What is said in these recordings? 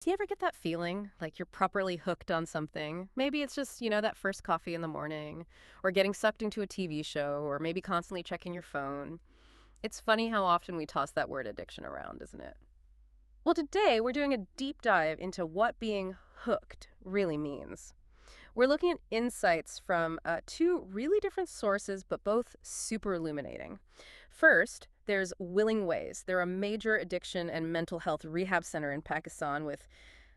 Do you ever get that feeling like you're properly hooked on something? Maybe it's just, that first coffee in the morning, or getting sucked into a TV show, or maybe constantly checking your phone. It's funny how often we toss that word addiction around, isn't it? Well, today we're doing a deep dive into what being hooked really means. We're looking at insights from two really different sources, but both super illuminating. First, there's Willing Ways. They're a major addiction and mental health rehab center in Pakistan with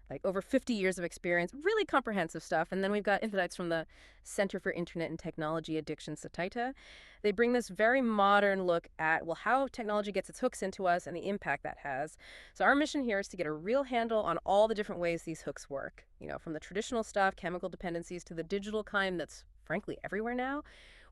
like over 50 years of experience, really comprehensive stuff. And then we've got insights from the Center for Internet and Technology Addiction, Satita. They bring this very modern look at, well, how technology gets its hooks into us and the impact that has. So our mission here is to get a real handle on all the different ways these hooks work, from the traditional stuff, chemical dependencies, to the digital kind that's frankly everywhere now.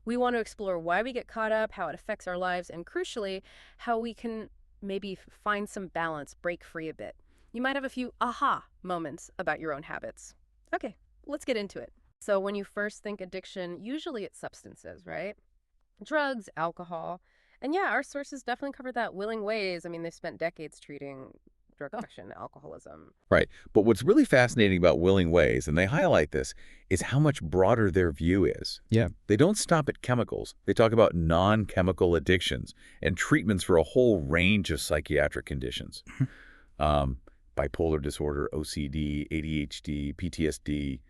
We want to explore why we get caught up, how it affects our lives, and crucially, how we can maybe find some balance, break free a bit. You might have a few aha moments about your own habits. Okay, let's get into it. So when you first think addiction, usually it's substances, right? Drugs, alcohol. And yeah, our sources definitely cover that. Willing Ways. I mean, they spent decades treating drug addiction, alcoholism. Right. But what's really fascinating about Willing Ways, and they highlight this, is how much broader their view is. Yeah. They don't stop at chemicals. They talk about non-chemical addictions and treatments for a whole range of psychiatric conditions. Bipolar disorder, OCD, ADHD, PTSD,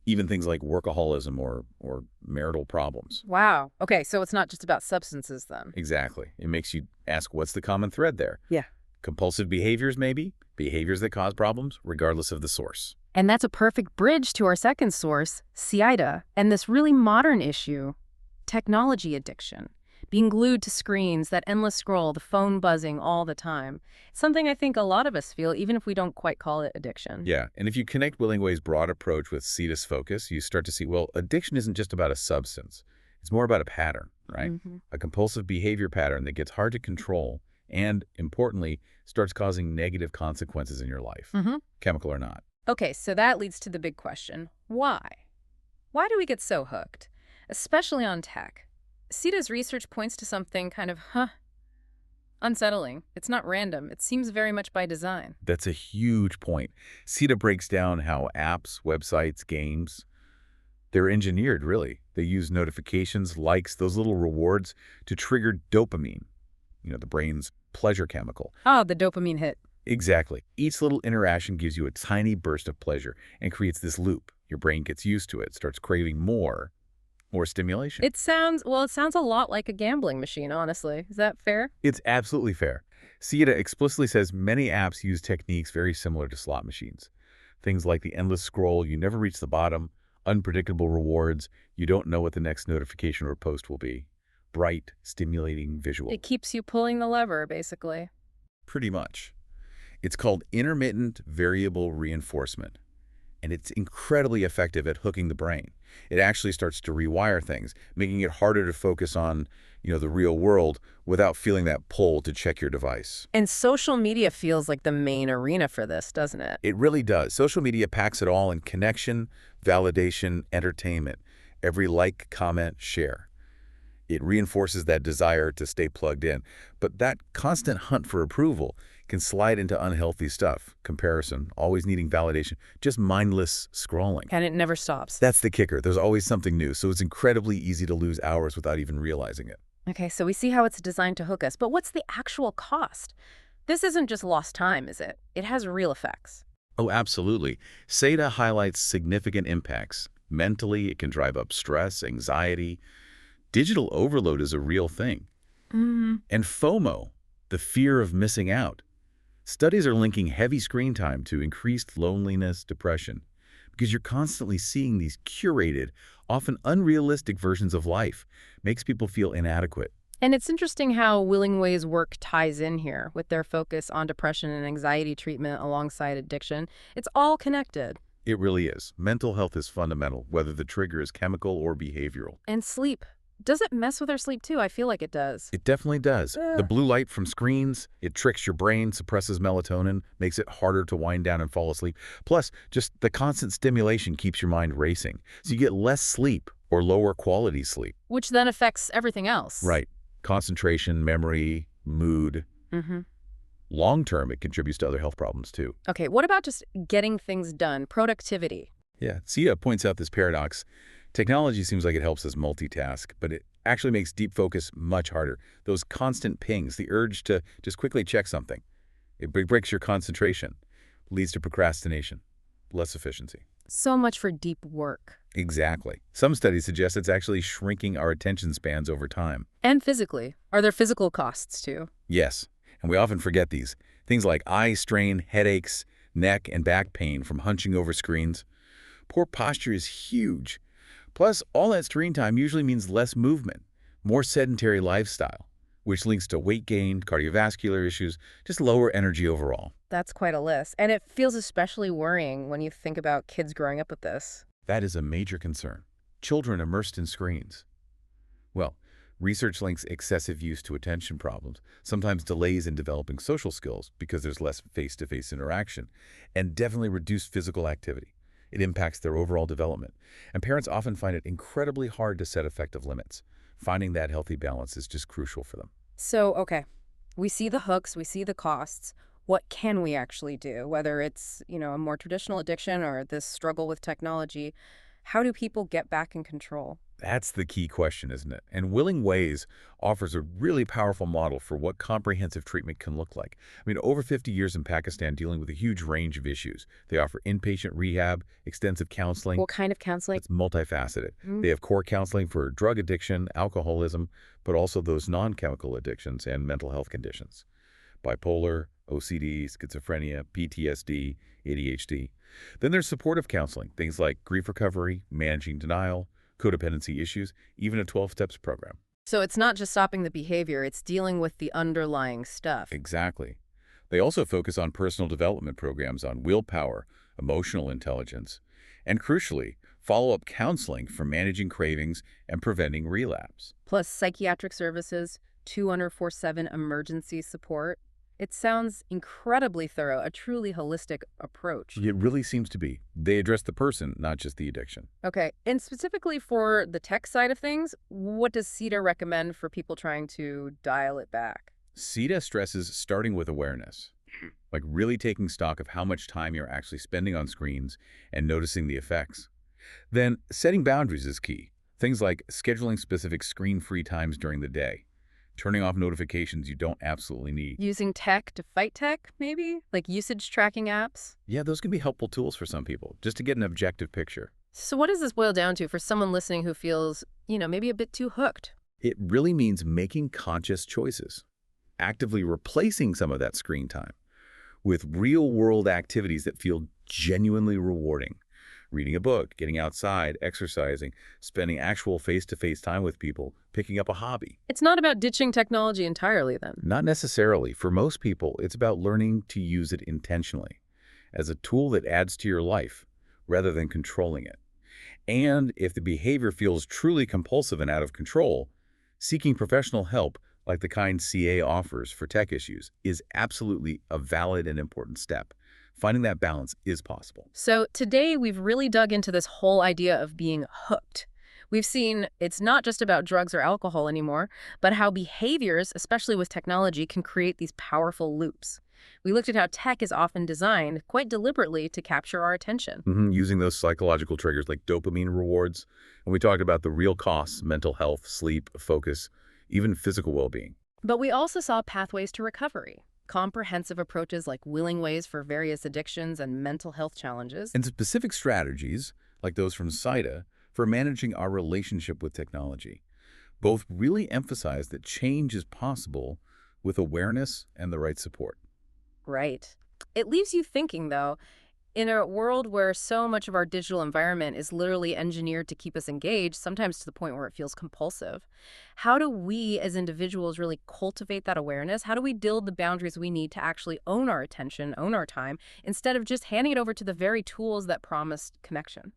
even things like workaholism or marital problems. Wow. Okay, so it's not just about substances then. Exactly. It makes you ask, what's the common thread there? Yeah. Compulsive behaviors, maybe? Behaviors that cause problems, regardless of the source. And that's a perfect bridge to our second source, SIDA, and this really modern issue, technology addiction. Being glued to screens, that endless scroll, the phone buzzing all the time. It's something I think a lot of us feel, even if we don't quite call it addiction. Yeah, and if you connect Willing Way's broad approach with SIDA's focus, you start to see, well, addiction isn't just about a substance. It's more about a pattern, right? A compulsive behavior pattern that gets hard to control and, importantly, starts causing negative consequences in your life, chemical or not. Okay, so that leads to the big question. Why? Why do we get so hooked, especially on tech? SIDA's research points to something kind of, unsettling. It's not random. It seems very much by design. That's a huge point. SIDA breaks down how apps, websites, games, they're engineered, really. They use notifications, likes, those little rewards to trigger dopamine, the brain's pleasure chemical. Oh, the dopamine hit. Exactly. Each little interaction gives you a tiny burst of pleasure and creates this loop. Your brain gets used to it, starts craving more stimulation. It sounds a lot like a gambling machine, honestly. Is that fair? It's absolutely fair. SIDA explicitly says many apps use techniques very similar to slot machines. Things like the endless scroll, you never reach the bottom, unpredictable rewards, you don't know what the next notification or post will be. Bright, stimulating visual. It keeps you pulling the lever, basically. Pretty much. It's called intermittent variable reinforcement, and it's incredibly effective at hooking the brain. It actually starts to rewire things, making it harder to focus on, the real world without feeling that pull to check your device. And social media feels like the main arena for this, doesn't it? It really does. Social media packs it all in connection, validation, entertainment. Every like, comment, share. It reinforces that desire to stay plugged in. But that constant hunt for approval can slide into unhealthy stuff, comparison, always needing validation, just mindless scrolling. And it never stops. That's the kicker. There's always something new, so it's incredibly easy to lose hours without even realizing it. Okay, so we see how it's designed to hook us, but what's the actual cost? This isn't just lost time, is it? It has real effects. Oh, absolutely. SIDA highlights significant impacts. Mentally, it can drive up stress, anxiety. Digital overload is a real thing. And FOMO, the fear of missing out. Studies are linking heavy screen time to increased loneliness, depression, because you're constantly seeing these curated, often unrealistic versions of life. Makes people feel inadequate. And it's interesting how Willing Ways work ties in here with their focus on depression and anxiety treatment alongside addiction. It's all connected. It really is. Mental health is fundamental, whether the trigger is chemical or behavioral. And sleep. Does it mess with our sleep too? I feel like it does. It definitely does. The blue light from screens, it tricks your brain, suppresses melatonin, makes it harder to wind down and fall asleep. Plus, just the constant stimulation keeps your mind racing. So you get less sleep or lower quality sleep. Which then affects everything else. Right. Concentration, memory, mood. Long term, it contributes to other health problems too. Okay, what about just getting things done, productivity? Yeah, Sia points out this paradox. Technology seems like it helps us multitask, but it actually makes deep focus much harder. Those constant pings, the urge to just quickly check something, it breaks your concentration, leads to procrastination, less efficiency. So much for deep work. Exactly. Some studies suggest it's actually shrinking our attention spans over time. And physically. Are there physical costs too? Yes, and we often forget these. Things like eye strain, headaches, neck and back pain from hunching over screens. Poor posture is huge. Plus, all that screen time usually means less movement, more sedentary lifestyle, which links to weight gain, cardiovascular issues, just lower energy overall. That's quite a list. And it feels especially worrying when you think about kids growing up with this. That is a major concern. Children immersed in screens. Well, research links excessive use to attention problems, sometimes delays in developing social skills because there's less face-to-face interaction, and definitely reduced physical activity. It impacts their overall development, and parents often find it incredibly hard to set effective limits. Finding that healthy balance is just crucial for them. So, okay, we see the hooks, we see the costs. What can we actually do? Whether it's, a more traditional addiction or this struggle with technology, how do people get back in control? That's the key question, isn't it? And Willing Ways offers a really powerful model for what comprehensive treatment can look like. I mean, over 50 years in Pakistan dealing with a huge range of issues. They offer inpatient rehab, extensive counseling. What kind of counseling? It's multifaceted. Mm. They have core counseling for drug addiction, alcoholism, but also those non-chemical addictions and mental health conditions. Bipolar, OCD, schizophrenia, PTSD, ADHD. Then there's supportive counseling, things like grief recovery, managing denial, codependency issues, even a 12 steps program. So it's not just stopping the behavior, it's dealing with the underlying stuff. Exactly. They also focus on personal development programs on willpower, emotional intelligence, and crucially, follow-up counseling for managing cravings and preventing relapse. Plus psychiatric services, 24/7 emergency support. It sounds incredibly thorough, a truly holistic approach. It really seems to be. They address the person, not just the addiction. Okay, and specifically for the tech side of things, what does CETA recommend for people trying to dial it back? CETA stresses starting with awareness, like really taking stock of how much time you're actually spending on screens and noticing the effects. Then setting boundaries is key. Things like scheduling specific screen-free times during the day, turning off notifications you don't absolutely need. Using tech to fight tech, maybe? Like usage tracking apps? Yeah, those can be helpful tools for some people, just to get an objective picture. So what does this boil down to for someone listening who feels, maybe a bit too hooked? It really means making conscious choices, actively replacing some of that screen time with real-world activities that feel genuinely rewarding. Reading a book, getting outside, exercising, spending actual face-to-face time with people, picking up a hobby. It's not about ditching technology entirely then. Not necessarily. For most people, it's about learning to use it intentionally as a tool that adds to your life rather than controlling it. And if the behavior feels truly compulsive and out of control, seeking professional help, like the kind CA offers for tech issues, is absolutely a valid and important step. Finding that balance is possible. So today we've really dug into this whole idea of being hooked. We've seen it's not just about drugs or alcohol anymore, but how behaviors, especially with technology, can create these powerful loops. We looked at how tech is often designed quite deliberately to capture our attention. Using those psychological triggers like dopamine rewards. And we talked about the real costs, mental health, sleep, focus, even physical well-being. But we also saw pathways to recovery, comprehensive approaches like Willing Ways for various addictions and mental health challenges. And specific strategies, like those from CIDA, for managing our relationship with technology. Both really emphasize that change is possible with awareness and the right support. Right. It leaves you thinking, though, in a world where so much of our digital environment is literally engineered to keep us engaged, sometimes to the point where it feels compulsive, how do we as individuals really cultivate that awareness? How do we build the boundaries we need to actually own our attention, own our time, instead of just handing it over to the very tools that promised connection?